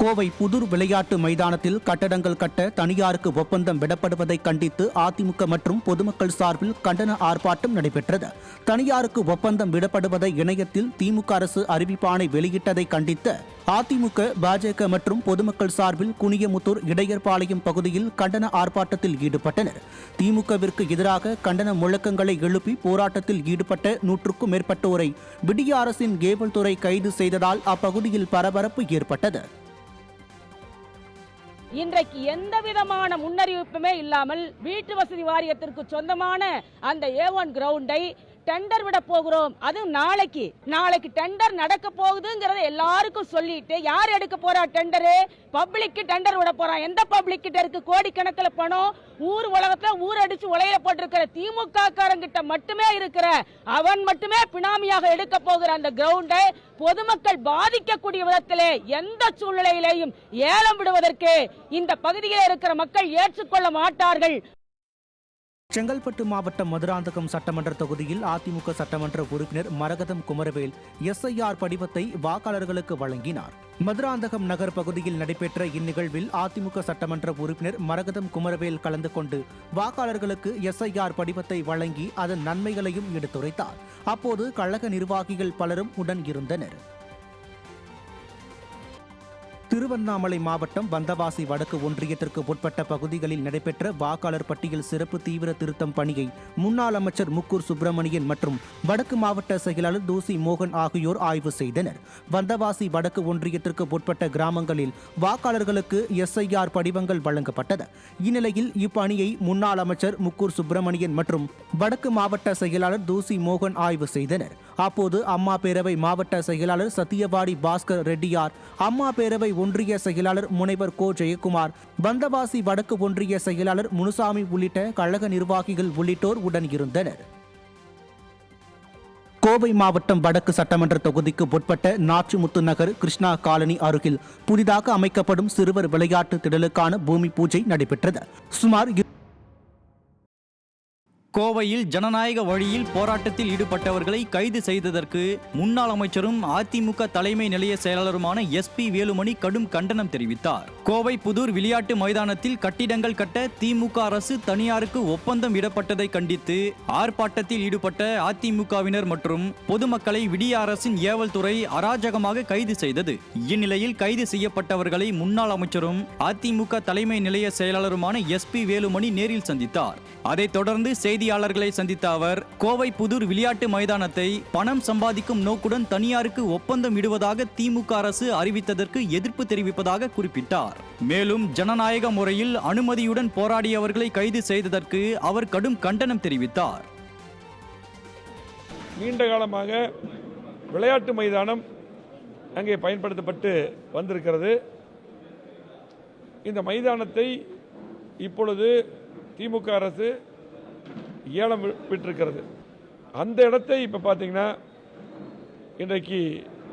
கோவை புதூர் விளையாட்டு மைதானத்தில் கட்டடங்கள் கட்ட தனியாருக்கு ஒப்பந்தம் விடப்படுவதை கண்டித்து அதிமுக மற்றும் பொதுமக்கள் சார்பில் கண்டன ஆர்ப்பாட்டம் நடைபெற்றது. தனியாருக்கு ஒப்பந்தம் விடப்படுவதை இணையத்தில் திமுக அரசு அறிவிப்பாணை வெளியிட்டதை கண்டித்து அதிமுக, பாஜக மற்றும் பொதுமக்கள் சார்பில் குனியமுத்தூர், இடையர்பாளையம் பகுதியில் கண்டன ஆர்ப்பாட்டத்தில் ஈடுபட்டனர். திமுகவிற்கு எதிராக கண்டன முழக்கங்களை எழுப்பி போராட்டத்தில் ஈடுபட்ட 100க்கும் மேற்பட்டோரை விடிய அரசின் கேபிள் துறை கைது செய்ததால் அப்பகுதியில் பரபரப்பு ஏற்பட்டது. இன்றைக்கு எந்த விதமான முன்னறிவிப்புமே இல்லாமல் வீட்டு வசதி வாரியத்திற்கு சொந்தமான அந்த A1 கிரவுண்டை டெண்டர் விட போகிறோம், அது நாளைக்கு டெண்டர் நடக்க போகுதுங்கிறத எல்லாருக்கும் சொல்லிட்டு யார் எடுக்க போறா டெண்டரு? பப்ளிக் டெண்டர் விட போறான். எந்த பப்ளிக் கிட்ட இருக்கு கோடிக்கணக்கில் பணம்? ஊர் உலகத்துல ஊரடிச்சு உலையில போட்டிருக்கிற திமுக காரங்கிட்ட மட்டுமே இருக்கிற அவன் மட்டுமே பினாமியாக எடுக்க போகிற அந்த கிரவுண்டை பொதுமக்கள் பாதிக்கக்கூடிய விதத்திலே எந்த சூழ்நிலையிலேயும் ஏலம் விடுவதற்கு இந்த பகுதியில் இருக்கிற மக்கள் ஏற்றுக்கொள்ள மாட்டார்கள். செங்கல்பட்டு மாவட்டம் மதுராந்தகம் சட்டமன்ற தொகுதியில் அதிமுக சட்டமன்ற உறுப்பினர் மரகதம் குமரவேல் SIR படிவத்தை வாக்காளர்களுக்கு வழங்கினார். மதுராந்தகம் நகர் பகுதியில் நடைபெற்ற இந்நிகழ்வில் அதிமுக சட்டமன்ற உறுப்பினர் மரகதம் குமரவேல் கலந்து கொண்டு வாக்காளர்களுக்கு SIR படிவத்தை வழங்கி அதன் நன்மைகளையும் எடுத்துரைத்தார். அப்போது கழக நிர்வாகிகள் பலரும் உடன் இருந்தனர். திருவண்ணாமலை மாவட்டம் வந்தவாசி வடக்கு ஒன்றியத்திற்கு உட்பட்ட பகுதிகளில் நடைபெற்ற வாக்காளர் பட்டியல் சிறப்பு தீவிர திருத்தம் பணியை முன்னாள் அமைச்சர் முக்கூர் சுப்பிரமணியன் மற்றும் வடக்கு மாவட்ட செயலாளர் தூசி மோகன் ஆகியோர் ஆய்வு செய்தனர். வந்தவாசி வடக்கு ஒன்றியத்திற்கு உட்பட்ட கிராமங்களில் வாக்காளர்களுக்கு SIR படிவங்கள் வழங்கப்பட்டது. இந்நிலையில் இப்பணியை முன்னாள் அமைச்சர் முக்கூர் சுப்பிரமணியன் மற்றும் வடக்கு மாவட்ட செயலாளர் தூசி மோகன் ஆய்வு செய்தனர். அப்போது அம்மா பேரவை மாவட்ட செயலாளர் சத்தியவாடி பாஸ்கர் ரெட்டியார், அம்மா பேரவை ஒன்றிய செயலாளர் முனைவர் கோ ஜெயக்குமார், வந்தவாசி வடக்கு ஒன்றிய செயலாளர் முனுசாமி உள்ளிட்ட கழக நிர்வாகிகள் உள்ளிட்டோர் உடன் இருந்தனர். கோவை மாவட்டம் வடக்கு சட்டமன்ற தொகுதிக்கு உட்பட்ட நாச்சிமுத்து நகர் கிருஷ்ணா காலனி அருகில் புதிதாக அமைக்கப்படும் சிறுவர் விளையாட்டு திடலுக்கான பூமி பூஜை நடைபெற்றது. சுமார் கோவையில் ஜனநாயக வழியில் போராட்டத்தில் ஈடுபட்டவர்களை கைது செய்ததற்கு முன்னாள் அமைச்சரும் அதிமுக தலைமை நிலைய செயலாளருமான SP வேலுமணி கடும் கண்டனம் தெரிவித்தார். கோவை புதூர் விளையாட்டு மைதானத்தில் கட்டிடங்கள் கட்ட திமுக அரசு தனியாருக்கு ஒப்பந்தம் விடப்பட்டதை கண்டித்து ஆர்ப்பாட்டத்தில் ஈடுபட்ட அதிமுகவினர் மற்றும் பொதுமக்களை விடிய அரசின் ஏவல் துறை அராஜகமாக கைது செய்தது. இந்நிலையில் கைது செய்யப்பட்டவர்களை முன்னாள் அமைச்சரும் அதிமுக தலைமை நிலைய செயலாளருமான SP வேலுமணி நேரில் சந்தித்தார். அதைத் தொடர்ந்து செய்தியாளர்களை சந்தித்த அவர் கோவை புதூர் விளையாட்டு மைதானத்தை பணம் சம்பாதிக்கும் நோக்குடன் தனியாருக்கு ஒப்பந்தம் இடுவதாக திமுக அரசு அறிவித்ததற்கு எதிர்ப்பு தெரிவிப்பதாக குறிப்பிட்டார். மேலும் ஜனநாயக முறையில் அனுமதியுடன் போராடியவர்களை கைது செய்ததற்கு அவர் கடும் கண்டனம் தெரிவித்தார். நீண்ட காலமாக விளையாட்டு மைதானம் அங்கே பயன்படுத்தப்பட்டு வந்திருக்கிறது. இந்த மைதானத்தை இப்பொழுது திமுக அரசு ஏலம் விட்டிருக்கிறது. அந்த இடத்தை இப்போ பார்த்தீங்கன்னா இன்றைக்கு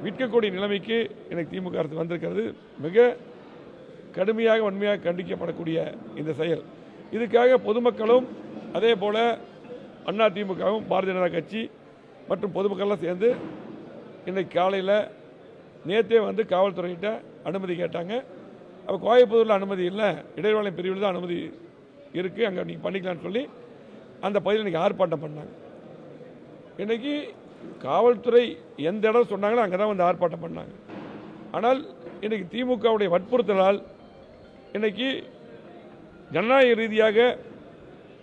விற்கக்கூடிய நிலைமைக்கு எனக்கு திமுக அரசு வந்திருக்கிறது. மிக கடுமையாக வன்மையாக கண்டிக்கப்படக்கூடிய இந்த செயல். இதுக்காக பொதுமக்களும் அதே போல் அதிமுகவும் பாரதிய ஜனதா கட்சி மற்றும் பொதுமக்கள்லாம் சேர்ந்து இன்றைக்கு காலையில் நேற்றே வந்து காவல்துறையிட்ட அனுமதி கேட்டாங்க. அப்போ கோயம்புத்தூரில் அனுமதி இல்லை, இடைவாளம் பிரிவில் தான் அனுமதி இருக்குது, அங்கே நீங்கள் பண்ணிக்கலான்னு சொல்லி அந்த பகுதியில் இன்றைக்கி ஆர்ப்பாட்டம் பண்ணாங்க. இன்றைக்கி காவல்துறை எந்த இடம் சொன்னாங்களோ அங்கே தான் வந்து ஆர்ப்பாட்டம் பண்ணாங்க. ஆனால் இன்றைக்கி திமுகவுடைய வற்புறுத்தலால் இன்றைக்கி ஜனநாயக ரீதியாக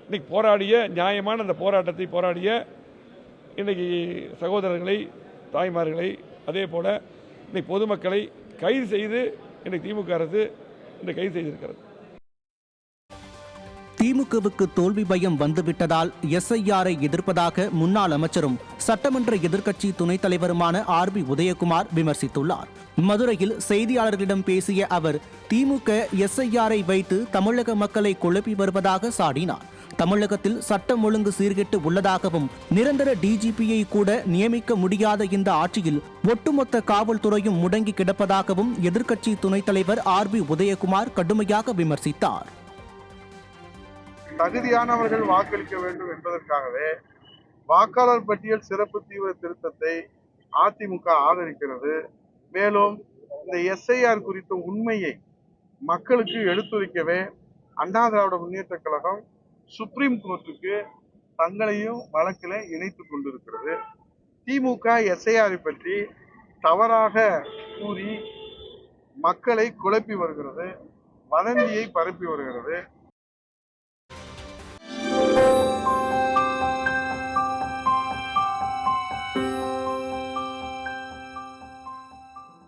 இன்றைக்கி போராடிய நியாயமான அந்த போராட்டத்தை போராடிய இன்றைக்கி சகோதரர்களை, தாய்மார்களை, அதே போல் இன்றைக்கி பொதுமக்களை கைது செய்து இன்றைக்கி திமுக அரசு இன்றைக்கு கைது செய்திருக்கிறது. திமுகவுக்கு தோல்வி பயம் வந்துவிட்டதால் SIR-ஐ எதிர்ப்பதாக முன்னாள் அமைச்சரும் சட்டமன்ற எதிர்க்கட்சி துணைத் தலைவருமான RB உதயகுமார் விமர்சித்துள்ளார். மதுரையில் செய்தியாளர்களிடம் பேசிய அவர் திமுக SIR-ஐ வைத்து தமிழக மக்களை குழப்பி வருவதாக சாடினார். தமிழகத்தில் சட்டம் ஒழுங்கு சீர்கெட்டு உள்ளதாகவும் நிரந்தர DGP-யை கூட நியமிக்க முடியாத இந்த ஆட்சியில் ஒட்டுமொத்த காவல்துறையும் முடங்கி கிடப்பதாகவும் எதிர்க்கட்சி துணைத் தலைவர் RB உதயகுமார் கடுமையாக விமர்சித்தார். தகுதியானவர்கள் வாக்களிக்க வேண்டும் என்பதற்காகவே வாக்காளர் பட்டியல் சிறப்பு தீவிர திருத்தத்தை அதிமுக ஆதரிக்கிறது. மேலும் இந்த எஸ்ஐஆர் குறித்த உண்மையை மக்களுக்கு எடுத்துரைக்கவே அண்ணா திராவிட முன்னேற்ற கழகம் சுப்ரீம் கோர்ட்டுக்கு தங்களையும் வழக்கில் இணைத்துக் கொண்டிருக்கிறது. திமுக எஸ்ஐஆரை பற்றி தவறாக கூறி மக்களை குழப்பி வருகிறது, வதந்தியை பரப்பி வருகிறது.